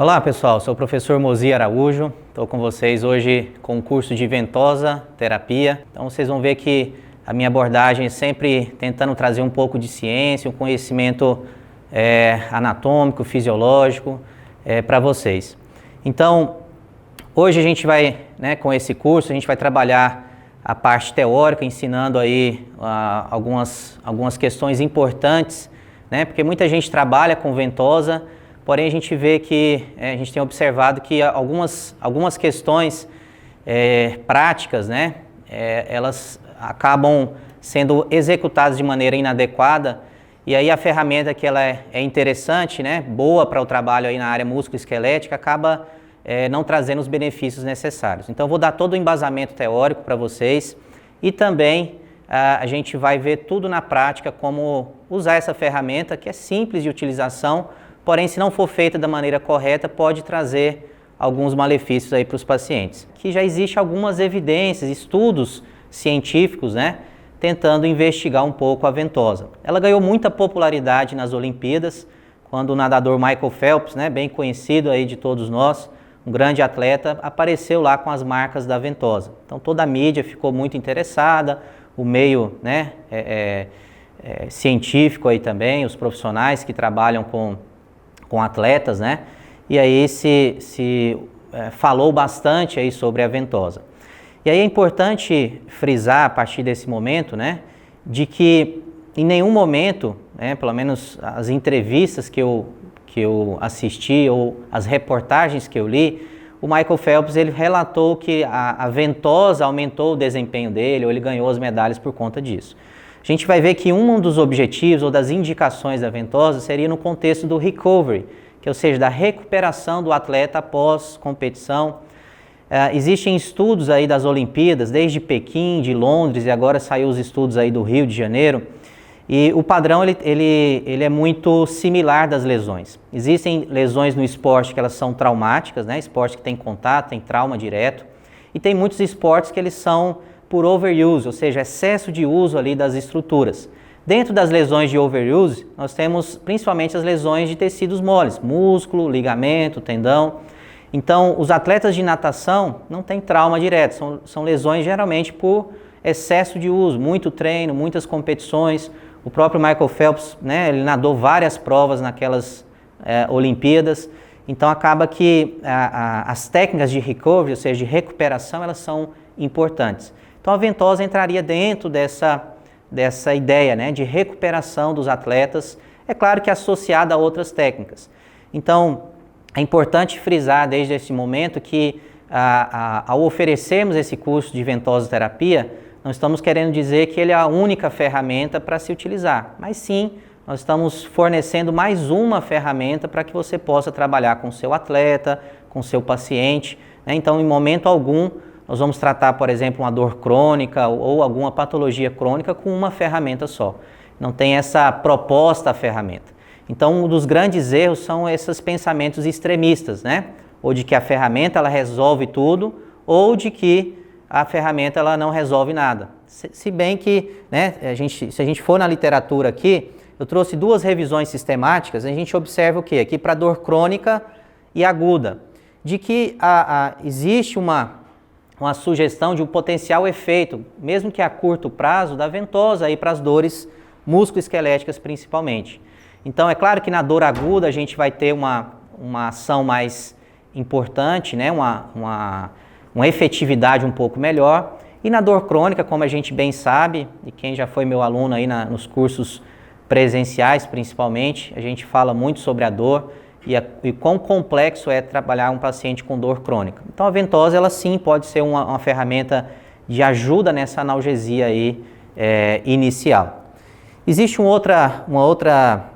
Olá pessoal, sou o professor Mozi Araújo, estou com vocês hoje com o curso de ventosa terapia. Então vocês vão ver que a minha abordagem é sempre tentando trazer um pouco de ciência, um conhecimento anatômico, fisiológico para vocês. Então hoje a gente vai, com esse curso, a gente vai trabalhar a parte teórica, ensinando aí algumas questões importantes, porque muita gente trabalha com ventosa. Porém, a gente vê que, a gente tem observado que algumas questões práticas, elas acabam sendo executadas de maneira inadequada, e aí a ferramenta que ela é interessante, boa para o trabalho aí na área musculoesquelética, acaba não trazendo os benefícios necessários. Então, eu vou dar todo o embasamento teórico para vocês e também a gente vai ver tudo na prática, como usar essa ferramenta que é simples de utilização. Porém, se não for feita da maneira correta, pode trazer alguns malefícios aí para os pacientes. Que já existe algumas evidências, estudos científicos, tentando investigar um pouco a ventosa. Ela ganhou muita popularidade nas Olimpíadas, quando o nadador Michael Phelps, bem conhecido aí de todos nós, um grande atleta, apareceu lá com as marcas da ventosa. Então toda a mídia ficou muito interessada, o meio científico aí também, os profissionais que trabalham com atletas, e aí se falou bastante aí sobre a ventosa. E aí é importante frisar a partir desse momento, de que em nenhum momento, pelo menos as entrevistas que eu assisti ou as reportagens que eu li, o Michael Phelps ele relatou que a ventosa aumentou o desempenho dele ou ele ganhou as medalhas por conta disso. A gente vai ver que um dos objetivos ou das indicações da ventosa seria no contexto do recovery, ou seja, da recuperação do atleta após competição. Existem estudos aí das Olimpíadas, desde Pequim, de Londres, e agora saiu os estudos aí do Rio de Janeiro, e o padrão ele é muito similar das lesões. Existem lesões no esporte que elas são traumáticas, esporte que tem contato, tem trauma direto, e tem muitos esportes que eles são por overuse, ou seja, excesso de uso ali das estruturas. Dentro das lesões de overuse, nós temos principalmente as lesões de tecidos moles, músculo, ligamento, tendão. Então, os atletas de natação não têm trauma direto, são lesões geralmente por excesso de uso, muito treino, muitas competições. O próprio Michael Phelps, ele nadou várias provas naquelas Olimpíadas. Então, acaba que as técnicas de recovery, ou seja, de recuperação, elas são importantes. Então, a ventosa entraria dentro dessa ideia, de recuperação dos atletas, é claro que associada a outras técnicas. Então, é importante frisar desde esse momento que ao oferecermos esse curso de ventosa terapia, não estamos querendo dizer que ele é a única ferramenta para se utilizar, mas sim, nós estamos fornecendo mais uma ferramenta para que você possa trabalhar com o seu atleta, com o seu paciente. Então, em momento algum, nós vamos tratar, por exemplo, uma dor crônica ou alguma patologia crônica com uma ferramenta só. Não tem essa proposta à ferramenta. Então, um dos grandes erros são esses pensamentos extremistas, ou de que a ferramenta ela resolve tudo, ou de que a ferramenta ela não resolve nada. Se bem que, se a gente for na literatura aqui, eu trouxe duas revisões sistemáticas, a gente observa o quê? Aqui para dor crônica e aguda, de que existe uma sugestão de um potencial efeito, mesmo que a curto prazo, da ventosa aí para as dores musculoesqueléticas principalmente. Então, é claro que na dor aguda a gente vai ter uma ação mais importante, uma efetividade um pouco melhor. E na dor crônica, como a gente bem sabe, e quem já foi meu aluno aí nos cursos presenciais principalmente, a gente fala muito sobre a dor e quão complexo é trabalhar um paciente com dor crônica. Então a ventosa, ela sim pode ser uma ferramenta de ajuda nessa analgesia aí, inicial. Existe uma outra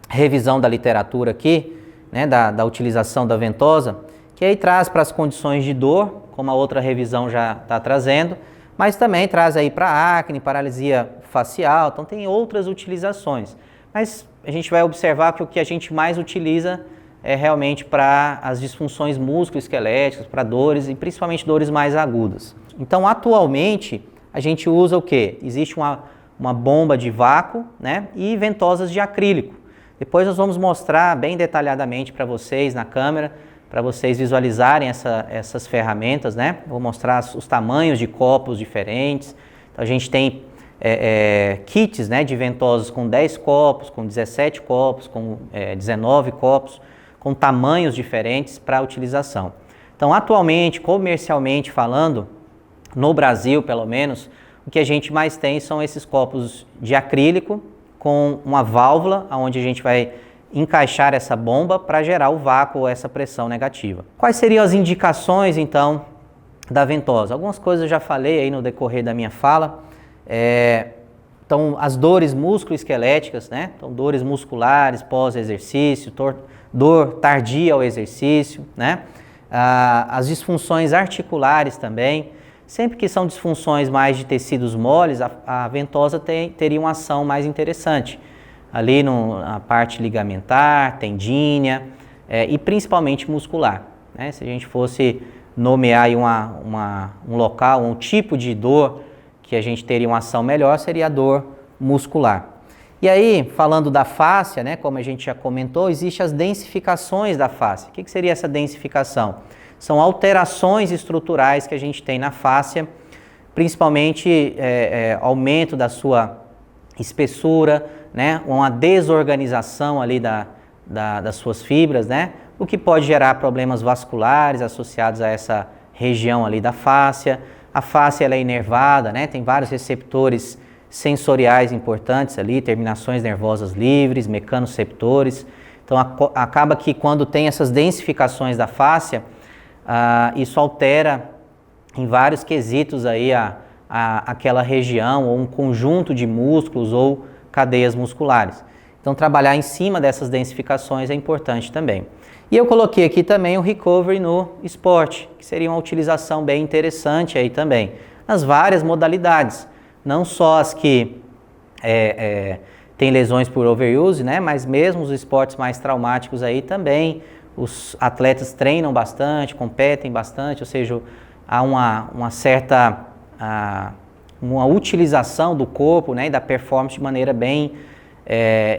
revisão da literatura aqui, da utilização da ventosa, que aí traz para as condições de dor, como a outra revisão já está trazendo, mas também traz aí para acne, paralisia facial, então tem outras utilizações. Mas a gente vai observar que o que a gente mais utiliza é realmente para as disfunções musculoesqueléticas, para dores e principalmente dores mais agudas. Então, atualmente, a gente usa o quê? Existe uma bomba de vácuo, e ventosas de acrílico. Depois nós vamos mostrar bem detalhadamente para vocês na câmera para vocês visualizarem essas ferramentas, né? Vou mostrar os tamanhos de copos diferentes. Então, a gente tem kits, né, de ventosas com 10 copos, com 17 copos, com 19 copos, com tamanhos diferentes para utilização. Então, atualmente, comercialmente falando, no Brasil, pelo menos, o que a gente mais tem são esses copos de acrílico com uma válvula, onde a gente vai encaixar essa bomba para gerar o vácuo ou essa pressão negativa. Quais seriam as indicações, então, da ventosa? Algumas coisas eu já falei aí no decorrer da minha fala. Então, as dores musculoesqueléticas, né? Então, dores musculares pós-exercício, dor tardia ao exercício, né? As disfunções articulares também. Sempre que são disfunções mais de tecidos moles, a ventosa teria uma ação mais interessante. Ali na parte ligamentar, tendínea e principalmente muscular, né? Se a gente fosse nomear aí um local, um tipo de dor que a gente teria uma ação melhor, seria a dor muscular. E aí, falando da fáscia, né, como a gente já comentou, existem as densificações da fáscia. O que seria essa densificação? São alterações estruturais que a gente tem na fáscia, principalmente aumento da sua espessura, né, uma desorganização ali das suas fibras, né, o que pode gerar problemas vasculares associados a essa região ali da fáscia. A fáscia ela é inervada, né, tem vários receptores sensoriais importantes ali, terminações nervosas livres, mecanoseptores. Então acaba que quando tem essas densificações da fáscia, isso altera em vários quesitos aí aquela região ou um conjunto de músculos ou cadeias musculares. Então trabalhar em cima dessas densificações é importante também. E eu coloquei aqui também o recovery no esporte, que seria uma utilização bem interessante aí também, nas várias modalidades, não só as que têm lesões por overuse, né, mas mesmo os esportes mais traumáticos aí também, os atletas treinam bastante, competem bastante, ou seja, há uma certa uma utilização do corpo, né, e da performance de maneira bem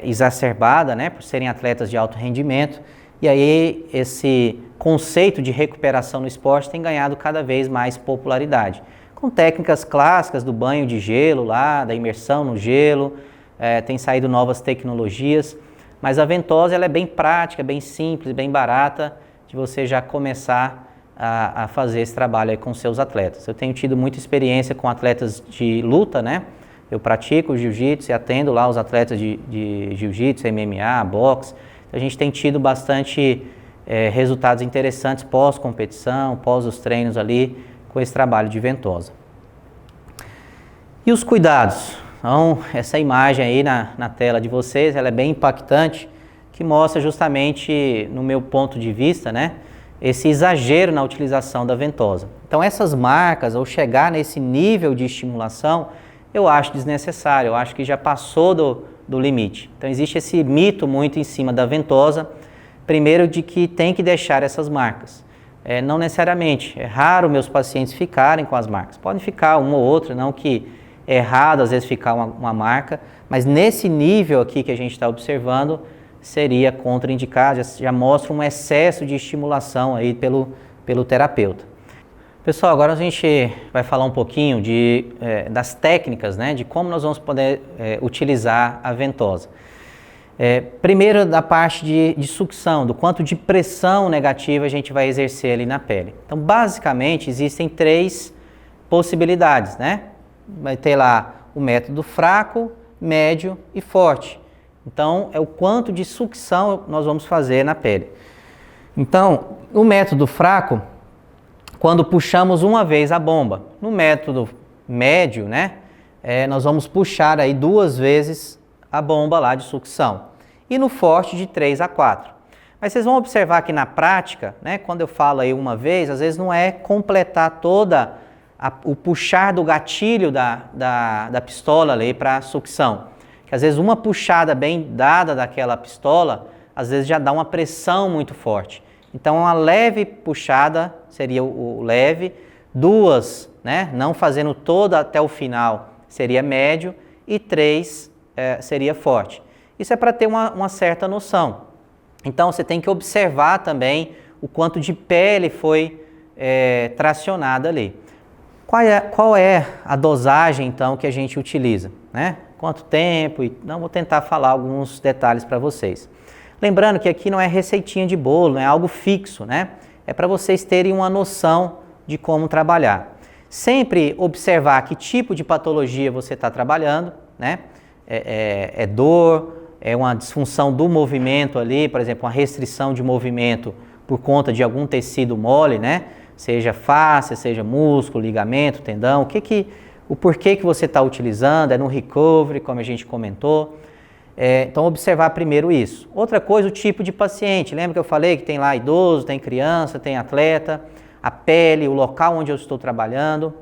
exacerbada, né, por serem atletas de alto rendimento. E aí esse conceito de recuperação no esporte tem ganhado cada vez mais popularidade. Com técnicas clássicas do banho de gelo lá, da imersão no gelo, tem saído novas tecnologias, mas a ventosa ela é bem prática, bem simples, bem barata de você já começar a fazer esse trabalho aí com seus atletas. Eu tenho tido muita experiência com atletas de luta, né? Eu pratico jiu-jitsu e atendo lá os atletas de jiu-jitsu, MMA, boxe. A gente tem tido bastante resultados interessantes pós-competição, pós os treinos ali, com esse trabalho de ventosa. E os cuidados? Então, essa imagem aí na tela de vocês, ela é bem impactante, que mostra justamente, no meu ponto de vista, né, esse exagero na utilização da ventosa. Então, essas marcas, ao chegar nesse nível de estimulação, eu acho desnecessário, eu acho que já passou do limite. Então existe esse mito muito em cima da ventosa, primeiro de que tem que deixar essas marcas. Não necessariamente, é raro meus pacientes ficarem com as marcas. Podem ficar uma ou outra, não que é errado às vezes ficar uma marca, mas nesse nível aqui que a gente está observando, seria contraindicado, já mostra um excesso de estimulação aí pelo terapeuta. Pessoal, agora a gente vai falar um pouquinho das técnicas, né, de como nós vamos poder utilizar a ventosa. Primeiro da parte de sucção, do quanto de pressão negativa a gente vai exercer ali na pele. Então, basicamente, existem 3 possibilidades, né? Vai ter lá o método fraco, médio e forte. Então, é o quanto de sucção nós vamos fazer na pele. Então, o método fraco, quando puxamos uma vez a bomba. No método médio, né, nós vamos puxar aí 2 vezes a bomba lá de sucção. E no forte, de 3 a 4. Mas vocês vão observar que na prática, né, quando eu falo aí uma vez, às vezes não é completar toda o puxar do gatilho da pistola ali para sucção. Que às vezes uma puxada bem dada daquela pistola, às vezes já dá uma pressão muito forte. Então, uma leve puxada seria o leve, 2, né, não fazendo toda até o final, seria médio, e 3 seria forte. Isso é para ter uma certa noção. Então, você tem que observar também o quanto de pele foi tracionada ali. Qual é a dosagem, então, que a gente utiliza, né? Quanto tempo? Não, vou tentar falar alguns detalhes para vocês. Lembrando que aqui não é receitinha de bolo, não é algo fixo, né? É para vocês terem uma noção de como trabalhar. Sempre observar que tipo de patologia você está trabalhando, né? É dor, é uma disfunção do movimento ali, por exemplo, uma restrição de movimento por conta de algum tecido mole, né? Seja fáscia, seja músculo, ligamento, tendão, o porquê que você está utilizando, é no recovery, como a gente comentou. Então, observar primeiro isso. Outra coisa, o tipo de paciente. Lembra que eu falei que tem lá idoso, tem criança, tem atleta, a pele, o local onde eu estou trabalhando.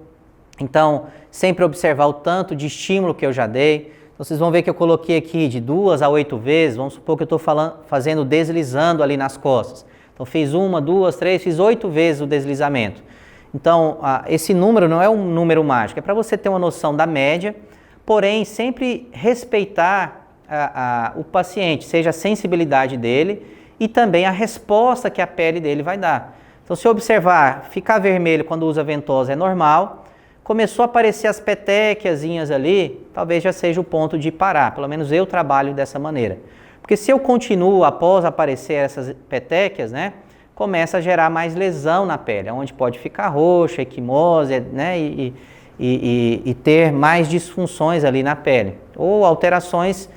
Então, sempre observar o tanto de estímulo que eu já dei. Então, vocês vão ver que eu coloquei aqui de 2 a 8 vezes, vamos supor que eu estou fazendo deslizando ali nas costas. Então, fiz 1, 2, 3, fiz 8 vezes o deslizamento. Então, esse número não é um número mágico, é para você ter uma noção da média, porém, sempre respeitar o paciente, seja a sensibilidade dele e também a resposta que a pele dele vai dar. Então, se observar, ficar vermelho quando usa ventosa é normal, começou a aparecer as petequiazinhas ali, talvez já seja o ponto de parar, pelo menos eu trabalho dessa maneira. Porque se eu continuo após aparecer essas petequias, né, começa a gerar mais lesão na pele, onde pode ficar roxa, equimose, né, e ter mais disfunções ali na pele, ou alterações.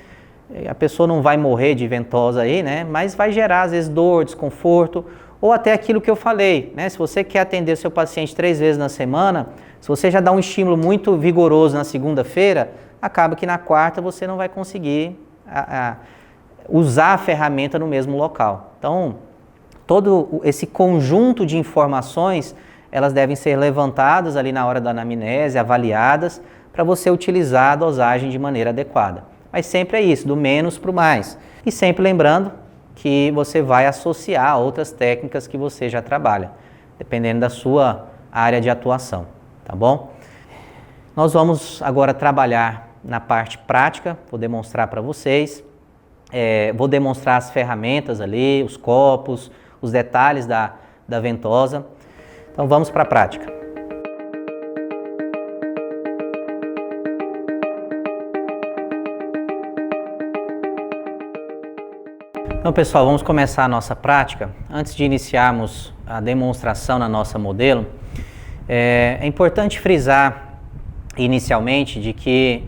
A pessoa não vai morrer de ventosa aí, né? Mas vai gerar, às vezes, dor, desconforto, ou até aquilo que eu falei, né? Se você quer atender seu paciente 3 vezes na semana, se você já dá um estímulo muito vigoroso na segunda-feira, acaba que na quarta você não vai conseguir usar a ferramenta no mesmo local. Então, todo esse conjunto de informações, elas devem ser levantadas ali na hora da anamnese, avaliadas, para você utilizar a dosagem de maneira adequada. Mas sempre é isso, do menos para o mais. E sempre lembrando que você vai associar outras técnicas que você já trabalha, dependendo da sua área de atuação, tá bom? Nós vamos agora trabalhar na parte prática, vou demonstrar para vocês. Vou demonstrar as ferramentas ali, os copos, os detalhes da ventosa. Então vamos para a prática. Então, pessoal, vamos começar a nossa prática. Antes de iniciarmos a demonstração na nossa modelo, é importante frisar inicialmente de que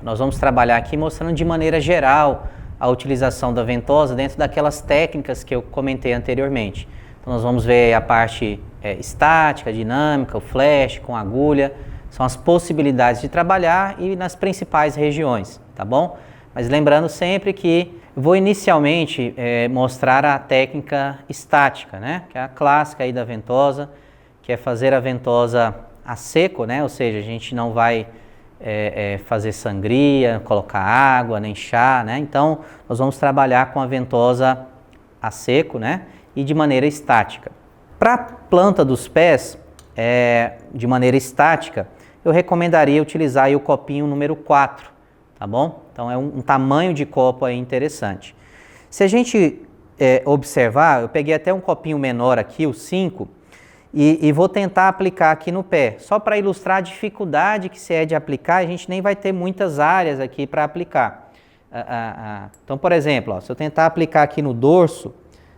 nós vamos trabalhar aqui mostrando de maneira geral a utilização da ventosa dentro daquelas técnicas que eu comentei anteriormente. Então, nós vamos ver a parte estática, dinâmica, o flash com agulha, são as possibilidades de trabalhar e nas principais regiões, tá bom? Mas lembrando sempre que vou inicialmente mostrar a técnica estática, né? Que é a clássica aí da ventosa, que é fazer a ventosa a seco, né? Ou seja, a gente não vai fazer sangria, colocar água, nem chá, né? Então, nós vamos trabalhar com a ventosa a seco, né? E de maneira estática. Para a planta dos pés, de maneira estática, eu recomendaria utilizar aí o copinho número 4, tá bom? Então, é um tamanho de copo aí interessante. Se a gente observar, eu peguei até um copinho menor aqui, o 5, e vou tentar aplicar aqui no pé. Só para ilustrar a dificuldade que se é de aplicar, a gente nem vai ter muitas áreas aqui para aplicar. Então, por exemplo, ó, se eu tentar aplicar aqui no dorso,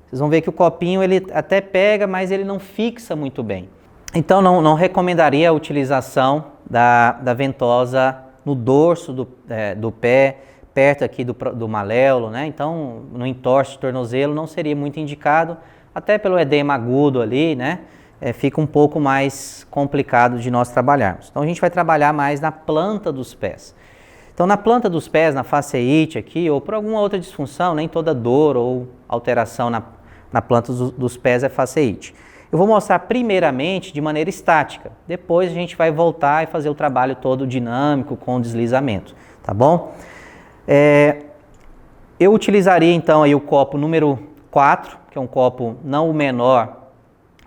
vocês vão ver que o copinho ele até pega, mas ele não fixa muito bem. Então, não recomendaria a utilização da ventosa no dorso do pé, perto aqui do maléolo, né? Então, no entorse de tornozelo não seria muito indicado, até pelo edema agudo ali, né? Fica um pouco mais complicado de nós trabalharmos. Então, a gente vai trabalhar mais na planta dos pés. Então, na planta dos pés, na fasciite aqui, ou por alguma outra disfunção, nem toda dor ou alteração na planta dos pés é fasciite. Eu vou mostrar primeiramente de maneira estática, depois a gente vai voltar e fazer o trabalho todo dinâmico com deslizamento, tá bom? Eu utilizaria então aí o copo número 4, que é um copo não o menor,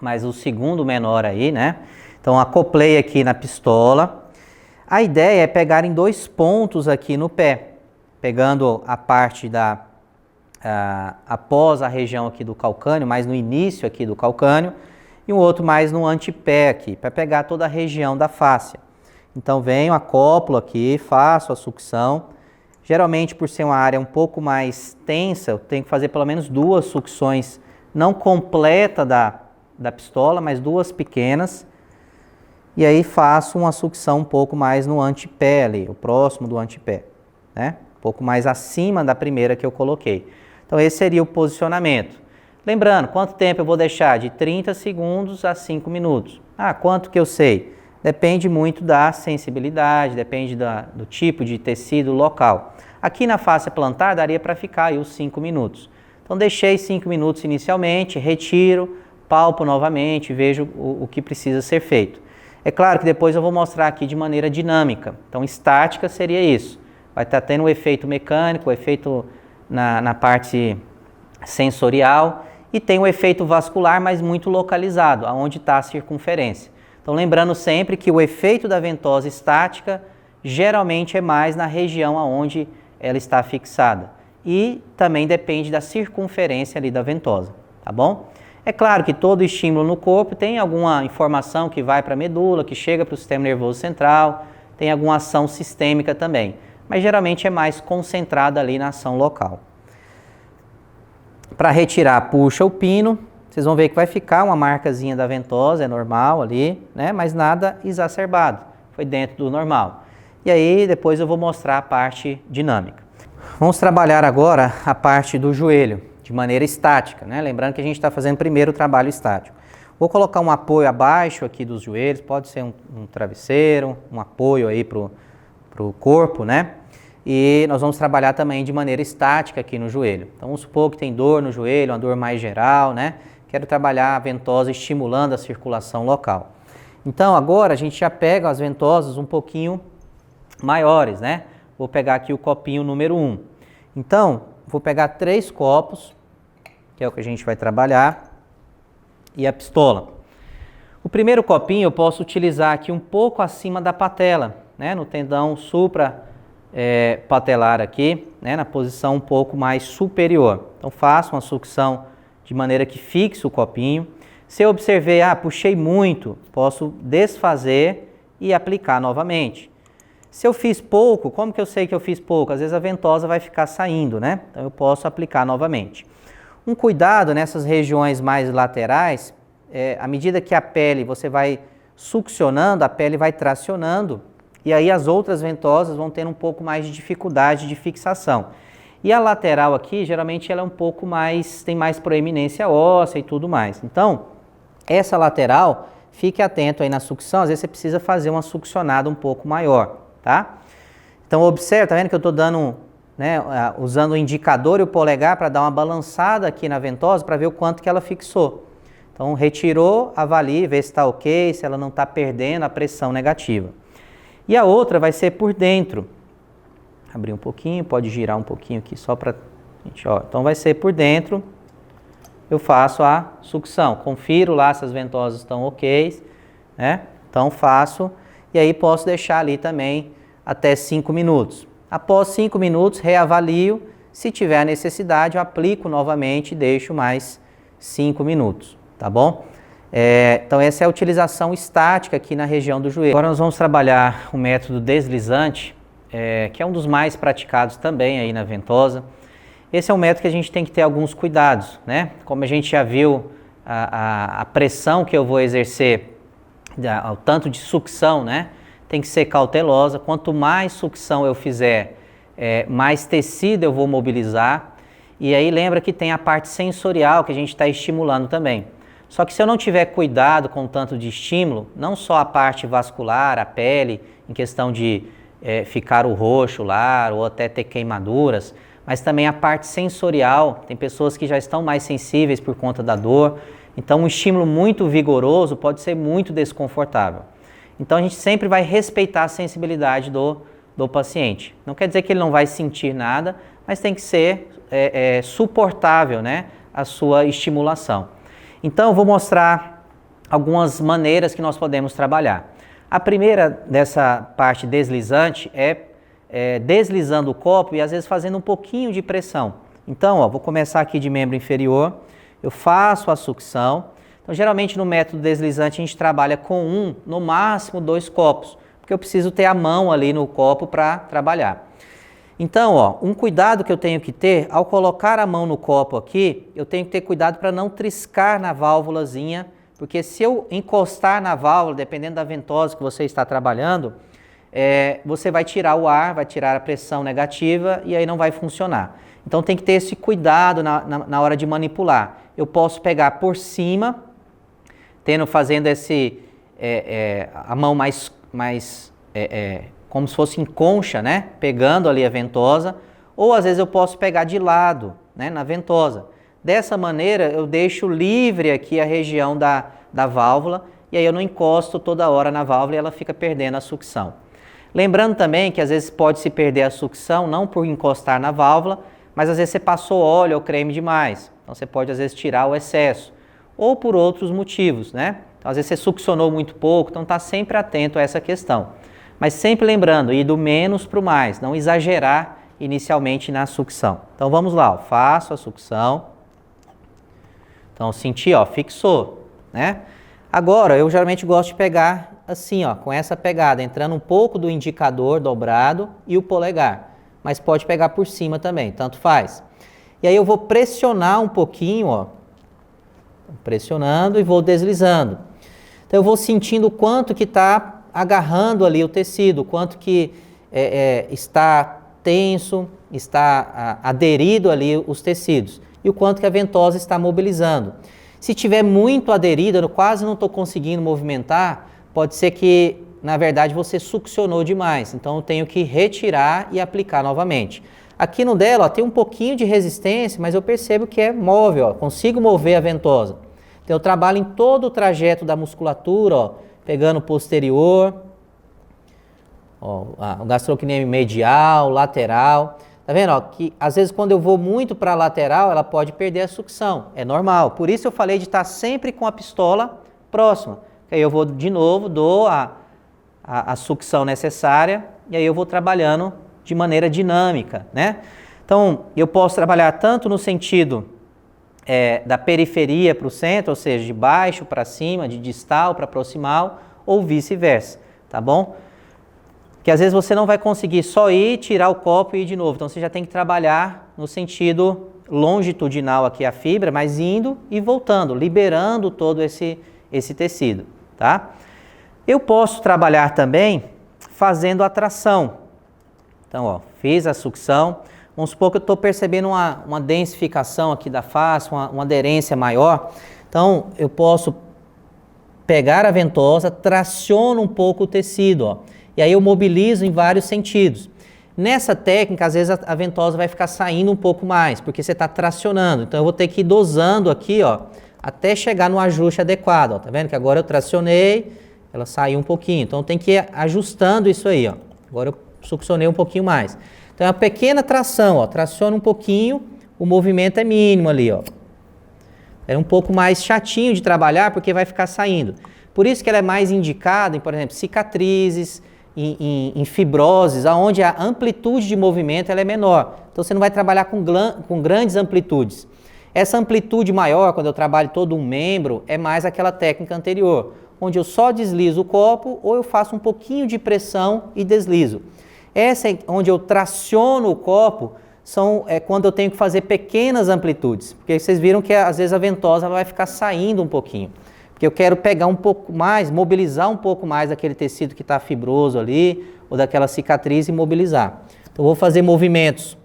mas o segundo menor aí, né? Então acoplei aqui na pistola. A ideia é pegar em 2 pontos aqui no pé, pegando a parte após a região aqui do calcâneo, mais no início aqui do calcâneo, e um outro mais no antepé aqui, para pegar toda a região da fáscia. Então venho, acoplo aqui, faço a sucção. Geralmente, por ser uma área um pouco mais tensa, eu tenho que fazer pelo menos 2 sucções, não completa da pistola, mas 2 pequenas. E aí faço uma sucção um pouco mais no antepé ali, o próximo do antepé, né? Um pouco mais acima da primeira que eu coloquei. Então esse seria o posicionamento. Lembrando, quanto tempo eu vou deixar? De 30 segundos a 5 minutos. Ah, quanto que eu sei? Depende muito da sensibilidade, depende do tipo de tecido local. Aqui na face plantar daria para ficar aí os 5 minutos. Então deixei 5 minutos inicialmente, retiro, palpo novamente, vejo o que precisa ser feito. É claro que depois eu vou mostrar aqui de maneira dinâmica. Então estática seria isso. Vai estar tendo o efeito mecânico, o efeito na parte sensorial e tem o efeito vascular, mas muito localizado, aonde está a circunferência. Então lembrando sempre que o efeito da ventosa estática geralmente é mais na região aonde ela está fixada. E também depende da circunferência ali da ventosa, tá bom? É claro que todo estímulo no corpo tem alguma informação que vai para a medula, que chega para o sistema nervoso central, tem alguma ação sistêmica também, mas geralmente é mais concentrada ali na ação local. Para retirar, puxa o pino, vocês vão ver que vai ficar uma marcazinha da ventosa, é normal ali, né? Mas nada exacerbado, foi dentro do normal. E aí depois eu vou mostrar a parte dinâmica. Vamos trabalhar agora a parte do joelho, de maneira estática, né? Lembrando que a gente está fazendo primeiro o trabalho estático. Vou colocar um apoio abaixo aqui dos joelhos, pode ser um travesseiro, um apoio aí para o corpo, né? E nós vamos trabalhar também de maneira estática aqui no joelho. Então vamos supor que tem dor no joelho, uma dor mais geral, né? Quero trabalhar a ventosa estimulando a circulação local. Então agora a gente já pega as ventosas um pouquinho maiores, né? Vou pegar aqui o copinho número 1. Então, vou pegar 3 copos, que é o que a gente vai trabalhar, e a pistola. O primeiro copinho eu posso utilizar aqui um pouco acima da patela, né? No tendão patelar aqui, né? Na posição um pouco mais superior. Então, faço uma sucção de maneira que fixe o copinho. Se eu observei, puxei muito, posso desfazer e aplicar novamente. Se eu fiz pouco, como que eu sei que eu fiz pouco? Às vezes a ventosa vai ficar saindo, né? Então eu posso aplicar novamente. Um cuidado nessas regiões mais laterais, à medida que a pele, você vai succionando, a pele vai tracionando, e aí as outras ventosas vão ter um pouco mais de dificuldade de fixação. E a lateral aqui, geralmente ela é um pouco mais, tem mais proeminência óssea e tudo mais. Então, essa lateral, fique atento aí na sucção, às vezes você precisa fazer uma succionada um pouco maior. Tá? Então observe, tá vendo que eu estou dando, né, usando o indicador e o polegar para dar uma balançada aqui na ventosa para ver o quanto que ela fixou. Então retirou, avalie, vê se está ok, se ela não está perdendo a pressão negativa. E a outra vai ser por dentro. Abrir um pouquinho, pode girar um pouquinho aqui só para gente, ó. Então vai ser por dentro, eu faço a sucção, confiro lá se as ventosas estão ok, né? Então faço. E aí posso deixar ali também até 5 minutos. Após 5 minutos, reavalio. Se tiver a necessidade, eu aplico novamente e deixo mais 5 minutos, tá bom? Então essa é a utilização estática aqui na região do joelho. Agora nós vamos trabalhar o método deslizante, que é um dos mais praticados também aí na ventosa. Esse é um método que a gente tem que ter alguns cuidados, né? Como a gente já viu, a pressão que eu vou exercer, o tanto de sucção, né? Tem que ser cautelosa. Quanto mais sucção eu fizer, mais tecido eu vou mobilizar. E aí lembra que tem a parte sensorial que a gente está estimulando também. Só que se eu não tiver cuidado com o tanto de estímulo, não só a parte vascular, a pele, em questão de ficar o roxo lá ou até ter queimaduras, mas também a parte sensorial. Tem pessoas que já estão mais sensíveis por conta da dor. Então, um estímulo muito vigoroso pode ser muito desconfortável. Então, a gente sempre vai respeitar a sensibilidade do paciente. Não quer dizer que ele não vai sentir nada, mas tem que ser suportável, né, a sua estimulação. Então, eu vou mostrar algumas maneiras que nós podemos trabalhar. A primeira dessa parte deslizante é deslizando o copo e às vezes fazendo um pouquinho de pressão. Então, ó, vou começar aqui de membro inferior, eu faço a sucção. Então, geralmente no método deslizante a gente trabalha com no máximo 2 copos, porque eu preciso ter a mão ali no copo para trabalhar. Então, ó, um cuidado que eu tenho que ter, ao colocar a mão no copo aqui, eu tenho que ter cuidado para não triscar na válvulazinha, porque se eu encostar na válvula, dependendo da ventosa que você está trabalhando, você vai tirar o ar, vai tirar a pressão negativa e aí não vai funcionar. Então tem que ter esse cuidado na hora de manipular. Eu posso pegar por cima, fazendo a mão mais como se fosse em concha, né? Pegando ali a ventosa, ou às vezes eu posso pegar de lado, né? Na ventosa. Dessa maneira eu deixo livre aqui a região da válvula e aí eu não encosto toda hora na válvula e ela fica perdendo a sucção. Lembrando também que às vezes pode se perder a sucção não por encostar na válvula, mas às vezes você passou óleo ou creme demais. Então você pode às vezes tirar o excesso, ou por outros motivos, né? Então, às vezes você succionou muito pouco, então está sempre atento a essa questão. Mas sempre lembrando, ir do menos para o mais, não exagerar inicialmente na sucção. Então vamos lá, ó, faço a sucção. Então senti, ó, fixou, né? Agora eu geralmente gosto de pegar assim, ó, com essa pegada, entrando um pouco do indicador dobrado e o polegar. Mas pode pegar por cima também, tanto faz. E aí eu vou pressionar um pouquinho, ó, pressionando e vou deslizando. Então eu vou sentindo o quanto que está agarrando ali o tecido, o quanto que está tenso, está aderido ali os tecidos e o quanto que a ventosa está mobilizando. Se tiver muito aderida, eu quase não estou conseguindo movimentar, pode ser que na verdade você succionou demais, então eu tenho que retirar e aplicar novamente. Aqui no dela, ó, tem um pouquinho de resistência, mas eu percebo que é móvel, ó, consigo mover a ventosa. Então eu trabalho em todo o trajeto da musculatura, ó, pegando o posterior, ó, o gastrocnêmio medial, lateral. Tá vendo? Ó, que às vezes quando eu vou muito para a lateral, ela pode perder a sucção. É normal. Por isso eu falei de estar sempre com a pistola próxima. Aí eu vou de novo, dou a sucção necessária e aí eu vou trabalhando de maneira dinâmica, né? Então, eu posso trabalhar tanto no sentido da periferia para o centro, ou seja, de baixo para cima, de distal para proximal, ou vice-versa, tá bom? Que às vezes você não vai conseguir só ir, tirar o copo e ir de novo. Então, você já tem que trabalhar no sentido longitudinal aqui a fibra, mas indo e voltando, liberando todo esse tecido, tá? Eu posso trabalhar também fazendo a tração. Então, ó, fiz a sucção. Vamos supor que eu estou percebendo uma densificação aqui da face, uma aderência maior. Então, eu posso pegar a ventosa, traciono um pouco o tecido, ó, e aí eu mobilizo em vários sentidos. Nessa técnica, às vezes a ventosa vai ficar saindo um pouco mais, porque você está tracionando. Então, eu vou ter que ir dosando aqui, ó, até chegar no ajuste adequado. Ó. Tá vendo que agora eu tracionei, ela saiu um pouquinho. Então, tem que ir ajustando isso aí, ó. Agora eu succionei um pouquinho mais. Então, é uma pequena tração, ó, traciona um pouquinho, o movimento é mínimo ali, ó. É um pouco mais chatinho de trabalhar, porque vai ficar saindo. Por isso que ela é mais indicada em, por exemplo, cicatrizes, em fibroses, onde a amplitude de movimento ela é menor. Então, você não vai trabalhar com grandes amplitudes. Essa amplitude maior, quando eu trabalho todo um membro, é mais aquela técnica anterior, onde eu só deslizo o copo ou eu faço um pouquinho de pressão e deslizo. Essa é onde eu traciono o copo, quando eu tenho que fazer pequenas amplitudes. Porque vocês viram que às vezes a ventosa ela vai ficar saindo um pouquinho. Porque eu quero pegar um pouco mais, mobilizar um pouco mais daquele tecido que está fibroso ali, ou daquela cicatriz e mobilizar. Então eu vou fazer movimentos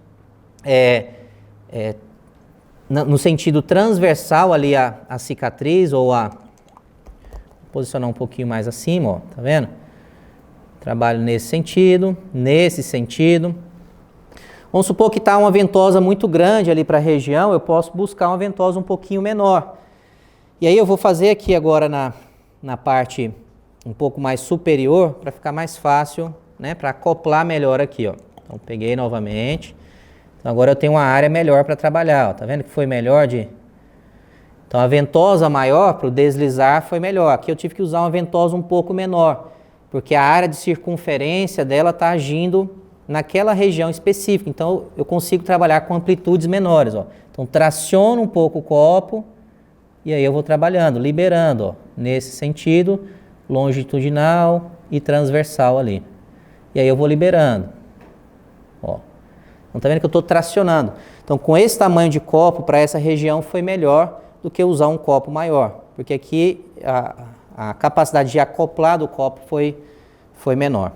no sentido transversal ali a cicatriz, ou vou posicionar um pouquinho mais acima, ó, tá vendo? Trabalho nesse sentido. Vamos supor que está uma ventosa muito grande ali para a região, eu posso buscar uma ventosa um pouquinho menor. E aí eu vou fazer aqui agora na parte um pouco mais superior, para ficar mais fácil, né, para acoplar melhor aqui, ó. Então peguei novamente. Então agora eu tenho uma área melhor para trabalhar, ó. Tá vendo que foi melhor Então a ventosa maior para o deslizar foi melhor. Aqui eu tive que usar uma ventosa um pouco menor, porque a área de circunferência dela está agindo naquela região específica. Então, eu consigo trabalhar com amplitudes menores, ó. Então, traciono um pouco o copo e aí eu vou trabalhando, liberando, ó, nesse sentido, longitudinal e transversal ali. E aí eu vou liberando, ó. Então, tá vendo que eu estou tracionando. Então, com esse tamanho de copo, para essa região foi melhor do que usar um copo maior, porque aqui a capacidade de acoplar do copo foi menor.